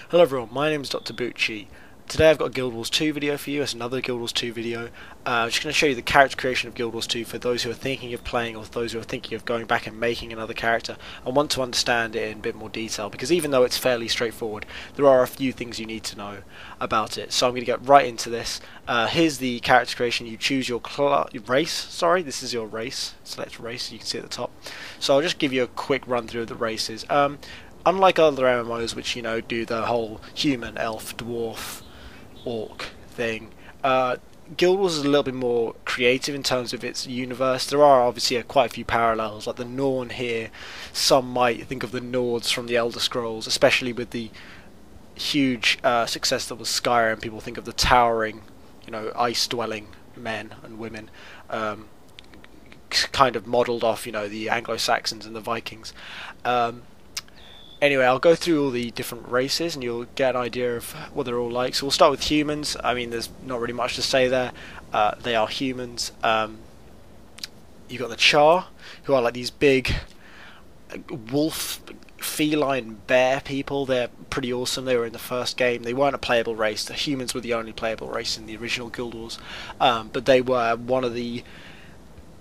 Hello everyone, my name is Dr. Bucci. Today I've got a Guild Wars 2 video for you. It's another Guild Wars 2 video. I'm just going to show you the character creation of Guild Wars 2 for those who are thinking of playing or those who are thinking of going back and making another character and want to understand it in a bit more detail, because even though it's fairly straightforward, there are a few things you need to know about it. So I'm going to get right into this. Here's the character creation. You choose your race. This is your race. Select race, you can see at the top. So I'll just give you a quick run through of the races. Unlike other MMOs, which do the whole human, elf, dwarf, orc thing, Guild Wars is a little bit more creative in terms of its universe. There are obviously quite a few parallels, like the Norn here. Some might think of the Nords from the Elder Scrolls, especially with the huge success that was Skyrim. People think of the towering, ice-dwelling men and women, kind of modelled off, the Anglo-Saxons and the Vikings. Anyway, I'll go through all the different races and you'll get an idea of what they're all like. So we'll start with humans. I mean, there's not really much to say there. They are humans. You've got the Char, who are like these big wolf, feline, bear people. They're pretty awesome. They were in the first game. They weren't a playable race. The humans were the only playable race in the original Guild Wars. But they were one of the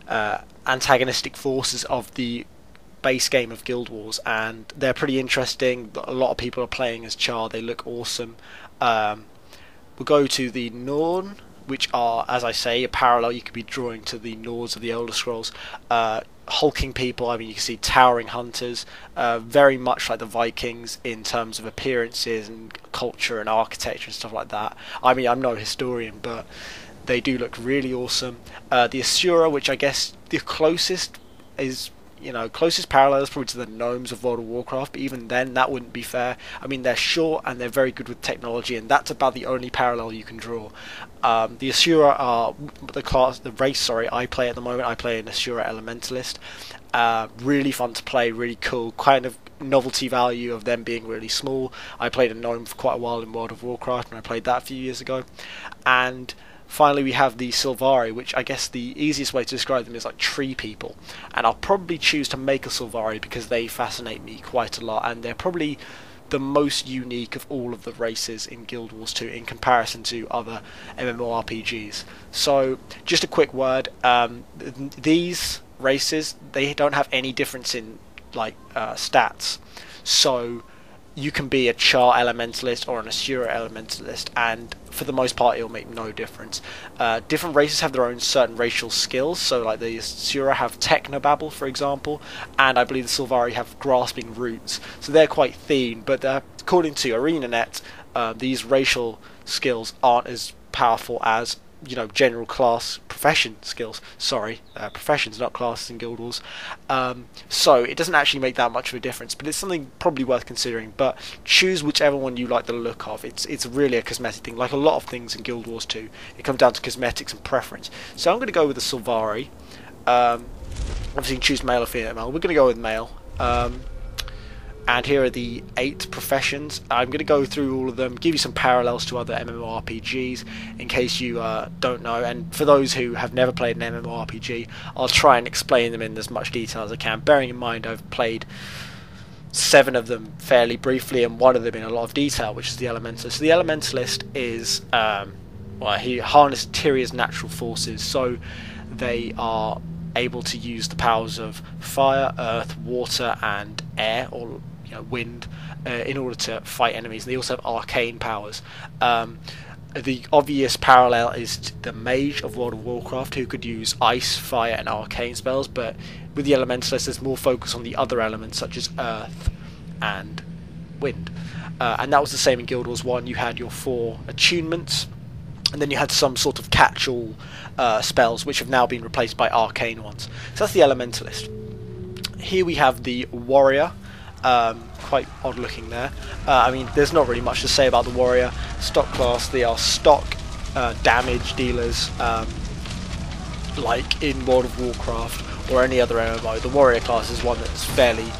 antagonistic forces of the base game of Guild Wars, and they're pretty interesting. A lot of people are playing as Char. They look awesome. We'll go to the Norn, which are, as I say, a parallel you could be drawing to the Nords of the Elder Scrolls. Hulking people. I mean, you can see towering hunters, very much like the Vikings in terms of appearances and culture and architecture and stuff like that. I mean, I'm no historian, but they do look really awesome. The Asura, which I guess the closest parallel is probably to the gnomes of World of Warcraft, but even then that wouldn't be fair. I mean, they're short and they're very good with technology, and that's about the only parallel you can draw. The Asura are the race I play at the moment. I play an Asura Elementalist. Really fun to play, really cool, kind of novelty value of them being really small. I played a gnome for quite a while in World of Warcraft, and I played that a few years ago. And finally, we have the Sylvari, which I guess the easiest way to describe them is like tree people. And I'll probably choose to make a Sylvari because they fascinate me quite a lot, and they're probably the most unique of all of the races in Guild Wars 2 in comparison to other MMORPGs. So, just a quick word, these races, they don't have any difference in stats. So you can be a Char Elementalist or an Asura Elementalist, and for the most part it'll make no difference. Different races have their own certain racial skills, so like the Asura have Technobabble, for example, and I believe the Sylvari have Grasping Roots, so they're quite themed, but according to ArenaNet, these racial skills aren't as powerful as general class profession skills. Professions, not classes in Guild Wars. So it doesn't actually make that much of a difference, but it's something probably worth considering. But choose whichever one you like the look of. It's really a cosmetic thing, like a lot of things in Guild Wars 2. It comes down to cosmetics and preference. So I'm going to go with the Sylvari. Obviously you can choose male or female. We're going to go with male. And here are the 8 professions. I'm going to go through all of them, give you some parallels to other MMORPGs in case you don't know. And for those who have never played an MMORPG, I'll try and explain them in as much detail as I can, bearing in mind I've played 7 of them fairly briefly and 1 of them in a lot of detail, which is the Elementalist. So the Elementalist is, he harnesses Tyrion's natural forces, so they are able to use the powers of fire, earth, water and air, or wind, in order to fight enemies. And they also have arcane powers. The obvious parallel is the mage of World of Warcraft, who could use ice, fire and arcane spells, but with the Elementalist there's more focus on the other elements such as earth and wind. And that was the same in Guild Wars 1. You had your 4 attunements, and then you had some sort of catch-all spells, which have now been replaced by arcane ones. So that's the Elementalist. Here we have the Warrior, quite odd looking there. I mean, there's not really much to say about the Warrior. Stock class, they are stock damage dealers, like in World of Warcraft or any other MMO. The Warrior class is one that's fairly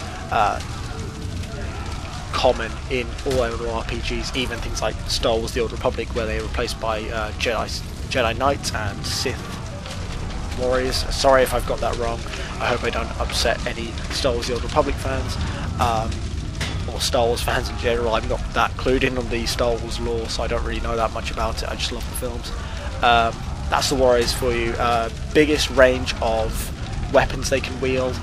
common in all MMORPGs, even things like Star Wars: The Old Republic, where they are replaced by Jedi Knights and Sith Warriors. Sorry if I've got that wrong. I hope I don't upset any Star Wars: The Old Republic fans. or Star Wars fans in general. I'm not that clued in on the Star Wars lore, so I don't really know that much about it. I just love the films. That's the Warriors for you. Biggest range of weapons they can wield.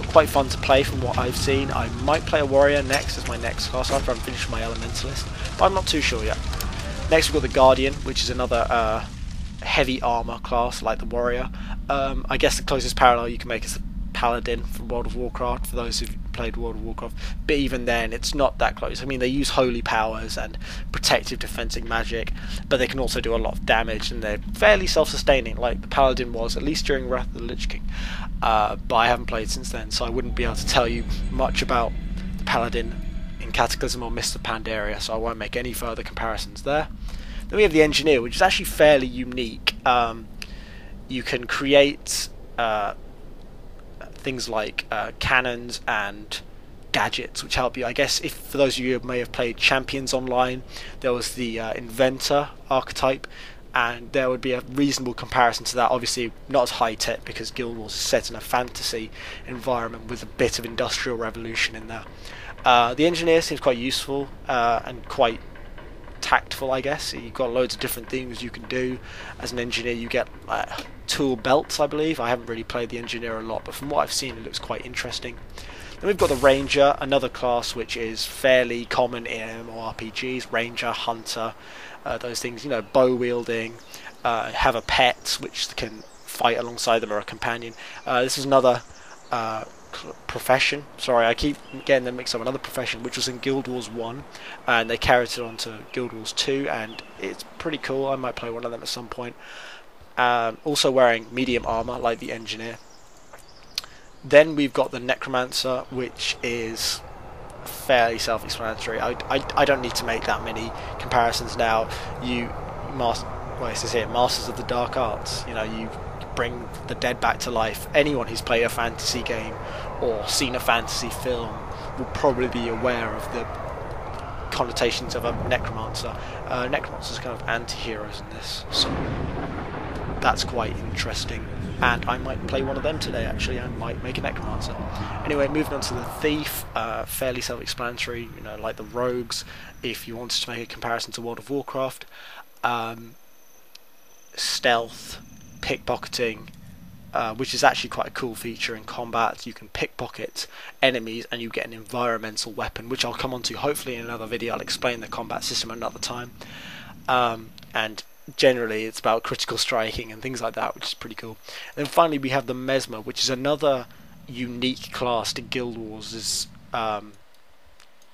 Quite fun to play from what I've seen. I might play a Warrior next as my next class after I'm finished my Elementalist, but I'm not too sure yet. Next we've got the Guardian, which is another heavy armor class like the Warrior. I guess the closest parallel you can make is the Paladin from World of Warcraft, for those who've played World of Warcraft, but even then it's not that close. I mean, they use holy powers and protective defensive magic, but they can also do a lot of damage, and they're fairly self-sustaining like the Paladin was, at least during Wrath of the Lich King. But I haven't played since then, so I wouldn't be able to tell you much about the Paladin in Cataclysm or Mists of Pandaria, so I won't make any further comparisons there. Then we have the Engineer, which is actually fairly unique. You can create things like cannons and gadgets which help you. I guess if for those of you who may have played Champions Online, there was the Inventor archetype, and there would be a reasonable comparison to that. Obviously not as high tech because Guild Wars is set in a fantasy environment with a bit of industrial revolution in there. The Engineer seems quite useful and quite tactful, I guess. You've got loads of different things you can do as an engineer. You get tool belts, I believe. I haven't really played the Engineer a lot, but from what I've seen it looks quite interesting. Then we've got the Ranger, another class which is fairly common in MMORPGs. Ranger, Hunter, those things, you know, bow wielding, have a pet which can fight alongside them or a companion. This is another profession. Sorry, I keep getting them mixed up. Another profession which was in Guild Wars 1, and they carried it on to Guild Wars 2, and it's pretty cool. I might play one of them at some point. Also wearing medium armor like the Engineer. Then we've got the Necromancer, which is fairly self-explanatory. I don't need to make that many comparisons now. It says here, Masters of the Dark Arts. You know, you bring the dead back to life. Anyone who's played a fantasy game or seen a fantasy film will probably be aware of the connotations of a Necromancer. Necromancers are kind of anti-heroes in this, so that's quite interesting, and I might play one of them today. Actually, I might make a Necromancer. Anyway, moving on to the Thief, fairly self-explanatory, you know, like the Rogues, if you wanted to make a comparison to World of Warcraft. Stealth, pickpocketing, which is actually quite a cool feature in combat. You can pickpocket enemies and you get an environmental weapon, which I'll come on to hopefully in another video. I'll explain the combat system another time. And generally it's about critical striking and things like that, which is pretty cool. And then finally we have the Mesmer, which is another unique class to Guild Wars'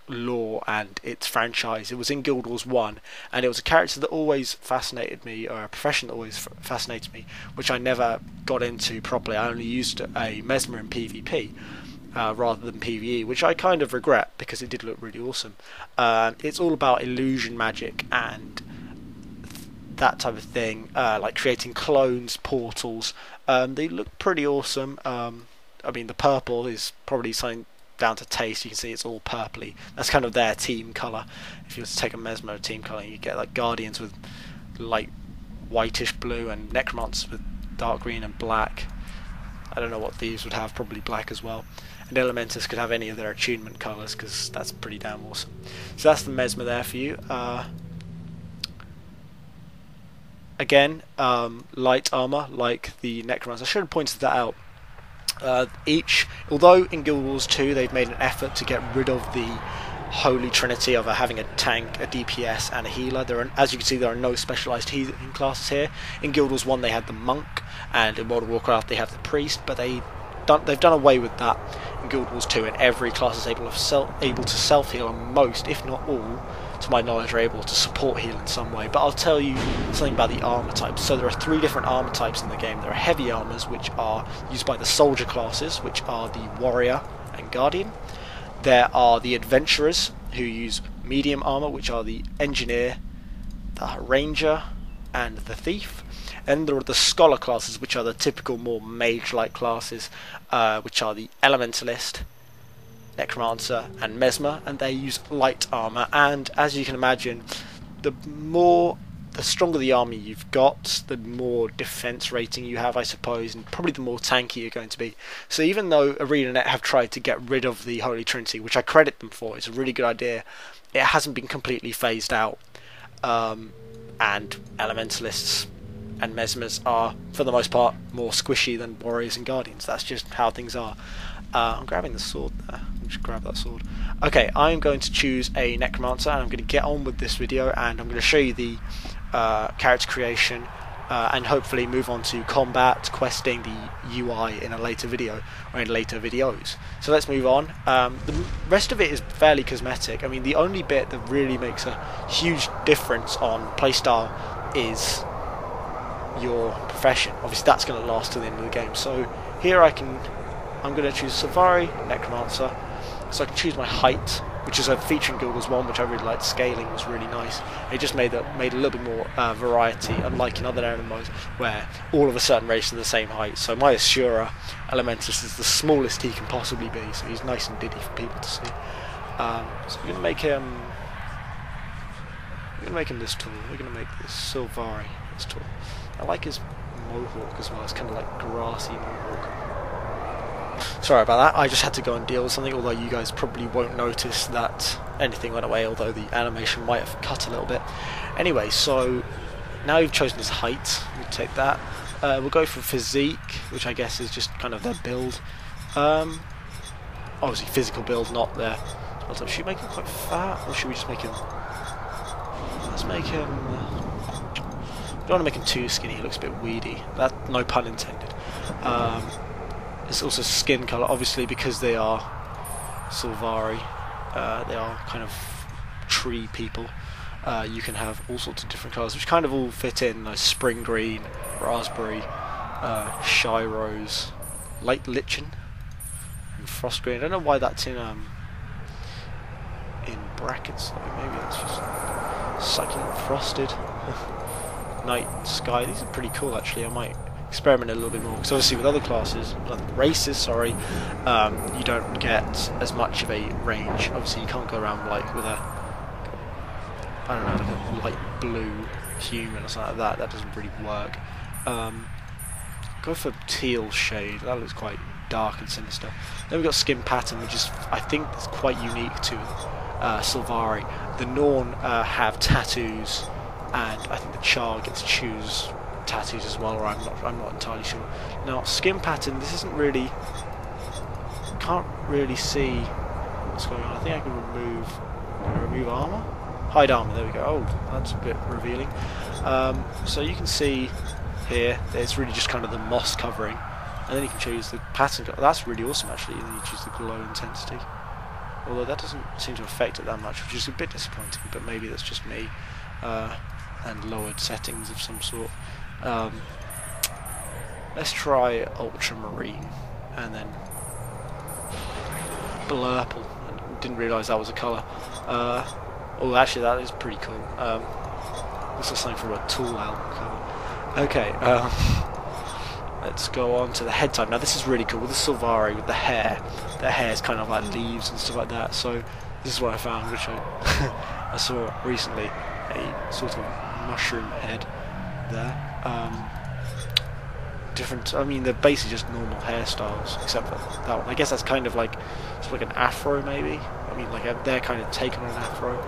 lore and its franchise. It was in Guild Wars 1, and it was a character that always fascinated me, or a profession that always fascinated me, which I never got into properly. I only used a Mesmer in PvP rather than PvE, which I kind of regret because it did look really awesome. It's all about illusion magic and that type of thing, like creating clones, portals. They look pretty awesome. I mean, the purple is probably something down to taste. You can see it's all purpley. That's kind of their team colour. If you were to take a Mesmer team colour, you get like Guardians with light whitish blue and Necromancers with dark green and black. I don't know what Thieves would have, probably black as well. And Elementals could have any of their attunement colours, because that's pretty damn awesome. So that's the Mesmer there for you. Again, light armour like the Necromancer. I should have pointed that out. Although in Guild Wars 2 they've made an effort to get rid of the holy trinity of having a tank, a DPS and a healer. As you can see, there are no specialised healing classes here. In Guild Wars 1 they had the monk, and in World of Warcraft they have the priest, but they've done away with that in Guild Wars 2, and every class is able to self-heal, and most, if not all, to my knowledge, are able to support heal in some way. But I'll tell you something about the armour types. So there are 3 different armour types in the game. There are heavy armours, which are used by the soldier classes, which are the warrior and guardian. There are the adventurers, who use medium armour, which are the engineer, the ranger and the thief. And there are the scholar classes, which are the typical more mage-like classes, which are the elementalist, necromancer and mesmer, and they use light armor. And as you can imagine, the more the stronger the army you've got, the more defense rating you have, I suppose, and probably the more tanky you're going to be. So even though ArenaNet have tried to get rid of the Holy Trinity, which I credit them for, it's a really good idea, it hasn't been completely phased out. And Elementalists and Mesmers are, for the most part, more squishy than Warriors and Guardians. That's just how things are. I'm grabbing the sword there. I'll just grab that sword. Okay, I'm going to choose a Necromancer, and I'm going to get on with this video, and I'm going to show you the character creation, and hopefully move on to combat, questing, the UI in a later video, or in later videos. So let's move on. The rest of it is fairly cosmetic. I mean, the only bit that really makes a huge difference on playstyle is your profession. Obviously that's going to last to the end of the game. So here I'm going to choose Sylvari, Necromancer, so I can choose my height, which is a feature in Guild Wars 1, which I really liked. Scaling was really nice. It just made a little bit more variety, unlike in other MMOs where all of a certain race are the same height. So my Asura Elementalist is the smallest he can possibly be, so he's nice and diddy for people to see. So we're going to make him this tall. We're going to make this Sylvari this tall. I like his mohawk as well. It's kind of like grassy mohawk. Sorry about that, I just had to go and deal with something, although you guys probably won't notice that anything went away, although the animation might have cut a little bit. Anyway, so now you've chosen his height, we'll take that. We'll go for physique, which I guess is just kind of their build. Obviously physical build, not their... Should we make him quite fat, or should we just make him... Let's make him... I don't want to make him too skinny, he looks a bit weedy. That, no pun intended. It's also skin colour, obviously, because they are Sylvari, they are kind of tree people. You can have all sorts of different colours, which kind of all fit in, like spring green, raspberry, shy rose, light lichen, and frost green. I don't know why that's in brackets, like maybe that's just succulent frosted. Night sky, these are pretty cool actually. I might experiment a little bit more, because obviously with other classes, races, sorry, you don't get as much of a range. Obviously you can't go around like with a, I don't know, like a light blue human or something like that. That doesn't really work. Go for teal shade, that looks quite dark and sinister. Then we've got skin pattern, which is, I think, is quite unique to Sylvari. The Norn have tattoos, and I think the Char gets to choose tattoos as well, or I'm not entirely sure. Now skin pattern, this isn't really, can't really see what's going on. I think I can remove armor, hide armor, there we go. Oh, that's a bit revealing. So you can see here there's really just kind of the moss covering, and then you can choose the pattern. That's really awesome actually. And then you choose the glow intensity, although that doesn't seem to affect it that much, which is a bit disappointing, but maybe that's just me, and lowered settings of some sort. Let's try ultramarine, and then blurple. I didn't realise that was a colour. Oh, actually that is pretty cool. Looks like something from a Tool album cover. Okay, let's go on to the head type. Now this is really cool with the Sylvari, with the hair. Their hair is kind of like leaves and stuff like that. So this is what I found, which I saw recently, a sort of mushroom head there. Different, I mean they're basically just normal hairstyles, except for that one. I guess that's kind of like, it's like an afro maybe. I mean like they're kind of taken on an afro.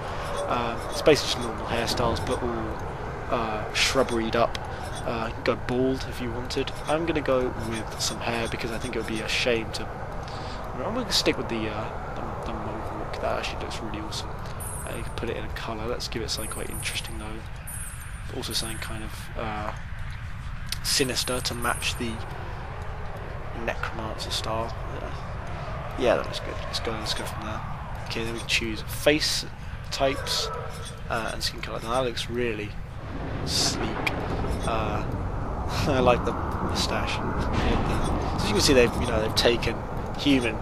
It's basically just normal hairstyles, but all shrubberied up. You can go bald if you wanted. I'm going to go with some hair because I think it would be a shame to... I'm going to stick with the mohawk. That actually looks really awesome. You can put it in a colour. Let's give it something quite interesting though. Also something kind of sinister to match the Necromancer style. Yeah, that looks good. Let's go from there. Okay, then we can choose face types and skin colour. Now that looks really sleek. I like the moustache. So you can see they've taken human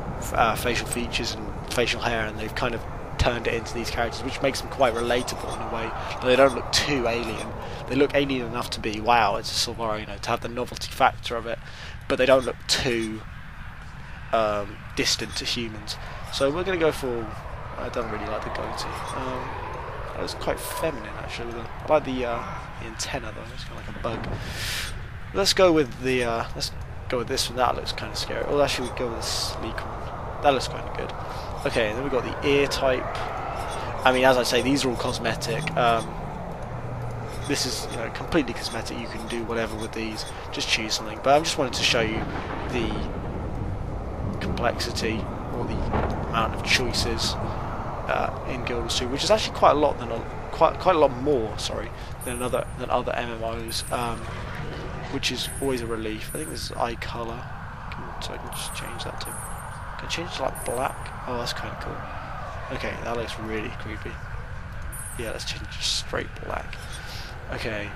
facial features and facial hair, and they've kind of turned it into these characters, which makes them quite relatable in a way. They don't look too alien. They look alien enough to be, wow, it's a Sylvari, to have the novelty factor of it, but they don't look too distant to humans. So we're going to go for... I don't really like the goatee. That looks quite feminine actually. I like the antenna though. It's kind of like a bug. Let's go with the this one. That looks kind of scary. Oh, actually, we go with the sleek one. That looks kind of good. Okay, then we've got the ear type. I mean, as I say, these are all cosmetic. This is completely cosmetic. You can do whatever with these. Just choose something. But I just wanted to show you the complexity or the amount of choices in Guild Wars 2, which is actually quite a lot quite a lot more. Sorry, than other MMOs, which is always a relief. I think this is eye color, so I can just change that to. Can I change it to like black? Oh, that's kind of cool. Okay, that looks really creepy. Yeah, let's change it to straight black. Okay,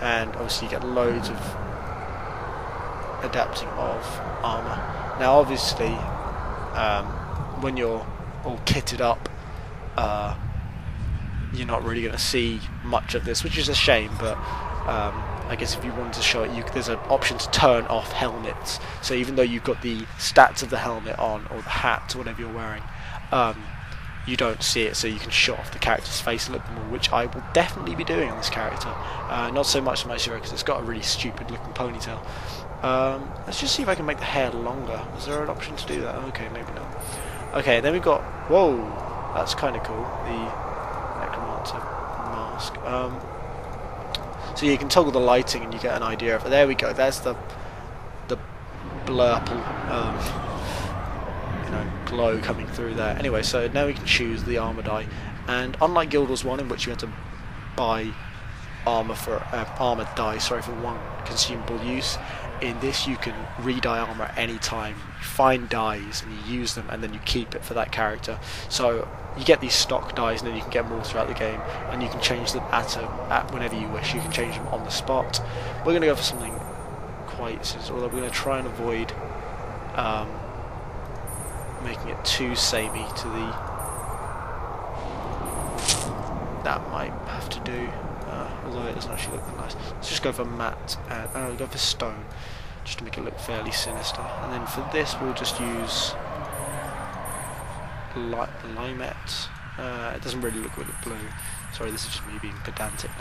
and obviously you get loads of adapting of armor. Now, obviously, when you're all kitted up, you're not really going to see much of this, which is a shame. But I guess if you wanted to show it, there's an option to turn off helmets. So even though you've got the stats of the helmet on, or the hat, or whatever you're wearing, you don't see it, so you can show off the character's face a little bit more, which I will definitely be doing on this character. Not so much on my Zero, because it's got a really stupid looking ponytail. Let's just see if I can make the hair longer. Is there an option to do that? Okay, maybe not. Okay, then we've got... Whoa! That's kind of cool. The Necromancer mask. So you can toggle the lighting and you get an idea of it. There we go. There's the blurple glow coming through there. Anyway, so now we can choose the armor die, and unlike Guild Wars 1, in which you had to buy armor dice for one consumable use, in this you can re-dye armor at any time. You find dies and you use them, and then you keep it for that character. So you get these stock dies, and then you can get more throughout the game, and you can change them at whenever you wish. You can change them on the spot. We're going to go for something quite simple, although we're going to try and avoid making it too samey to the... That might have to do, although it doesn't actually look that nice. Let's just go for matte, and we'll go for stone, just to make it look fairly sinister. And then for this we'll just use limette. It doesn't really look really blue. Sorry, this is just me being pedantic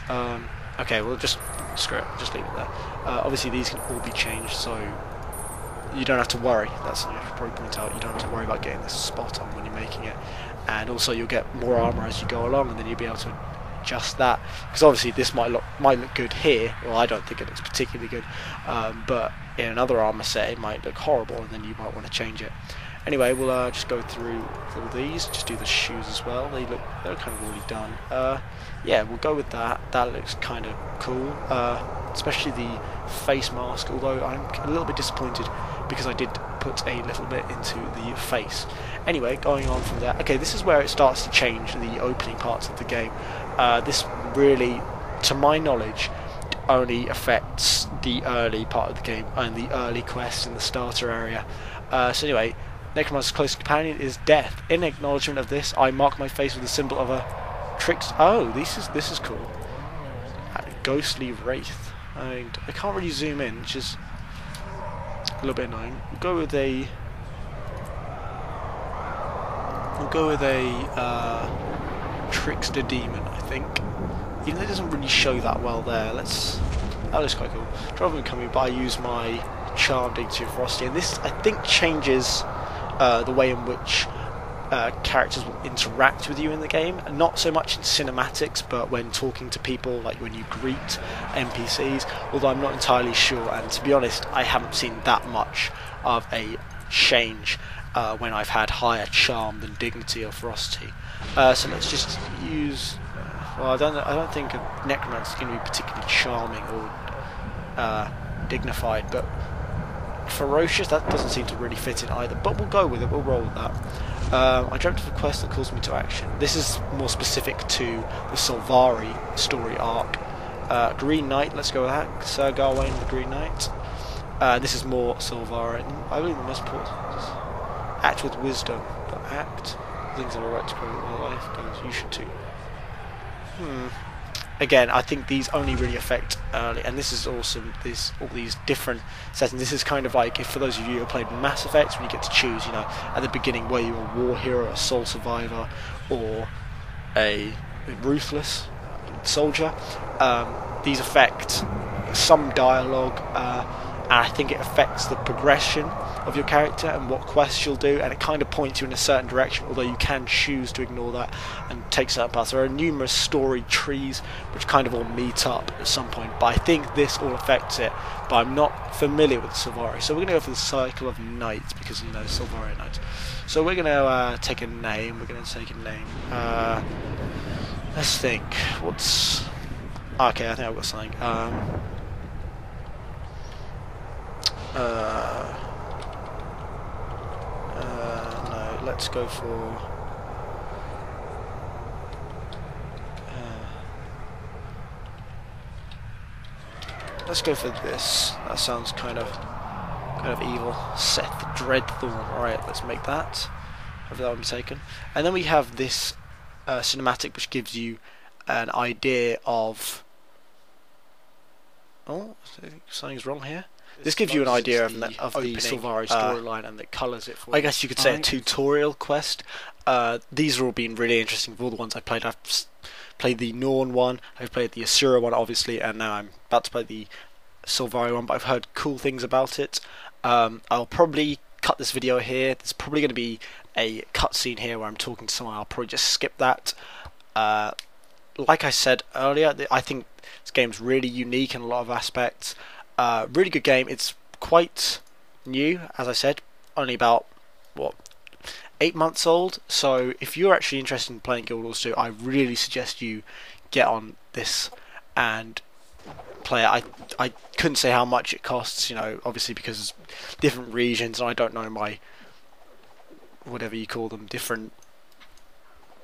now. Okay, we'll just screw it, just leave it there. Obviously these can all be changed, so you don't have to worry. That's something I should probably point out. You don't have to worry about getting this spot on when you're making it, and also you'll get more armor as you go along, and then you'll be able to adjust that. Because obviously this might look good here. Well, I don't think it looks particularly good, but in another armor set it might look horrible, and then you might want to change it. Anyway, we'll just go through all these. Just do the shoes as well. They're kind of already done. Yeah, we'll go with that. That looks kind of cool, especially the face mask. Although I'm a little bit disappointed because I did put a little bit into the face. Anyway, going on from there. Okay, this is where it starts to change the opening parts of the game. This really, to my knowledge, only affects the early part of the game and the early quests in the starter area. So anyway, Necromancer's close companion is death. In acknowledgement of this, I mark my face with the symbol of a trickster. Oh, this is cool. Ghostly wraith. I can't really zoom in, which is a little bit annoying. We'll go with a trickster demon, I think. Even though it doesn't really show that well there. That looks quite cool. Driving coming, but I use my charm dignity of ferocity, and this I think changes the way in which characters will interact with you in the game. Not so much in cinematics, but when talking to people, like when you greet NPCs, although I'm not entirely sure, and to be honest I haven't seen that much of a change when I've had higher charm than dignity or ferocity. So let's just use well, I don't think a necromancer is going to be particularly charming or dignified, but ferocious, that doesn't seem to really fit in either, but we'll go with it, we'll roll with that. I dreamt of a quest that calls me to action. This is more specific to the Solvari story arc. Green Knight, let's go with that. Sir Gawain the Green Knight. This is more Solvari. I believe the most important is act with wisdom, but act things that are right to promote my life goes. You should too. Again, I think these only really affect early, and this is awesome. All these different settings. This is kind of like, if for those of you who have played Mass Effect, when you get to choose, at the beginning, were you a war hero, a soul survivor, or a ruthless soldier. These affect some dialogue, and I think it affects the progression of your character and what quests you'll do, and it kind of points you in a certain direction, although you can choose to ignore that and take certain paths. There are numerous story trees which kind of all meet up at some point, but I think this all affects it, but I'm not familiar with Silvari. So we're going to go for the cycle of knights, because you know, Silvari knights. So we're going to take a name. Let's think. What's... Okay, I think I've got something. No, let's go for... let's go for this. That sounds kind of evil. Seth Dreadthorn. Alright, let's make that. Hopefully that will be taken. And then we have this cinematic, which gives you an idea of... Oh, something's wrong here. This gives you an idea of the Silvari storyline, and it colours it for you. I guess you could say a tutorial quest. These have all been really interesting for all the ones I've played. I've played the Norn one, I've played the Asura one obviously, and now I'm about to play the Silvari one, but I've heard cool things about it. I'll probably cut this video here. There's probably going to be a cutscene here where I'm talking to someone. I'll probably just skip that. Like I said earlier, I think this game's really unique in a lot of aspects. Really good game. It's quite new, as I said, only about 8 months old. So if you're actually interested in playing Guild Wars 2, I really suggest you get on this and play it. I couldn't say how much it costs, you know, obviously because it's different regions, and I don't know my, whatever you call them, different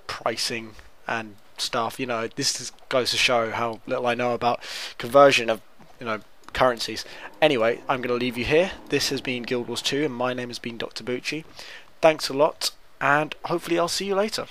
pricing and stuff. You know, this goes to show how little I know about conversion of, you know, currencies. Anyway, I'm going to leave you here. This has been Guild Wars 2, and my name has been Dr. Bucci. Thanks a lot, and hopefully I'll see you later.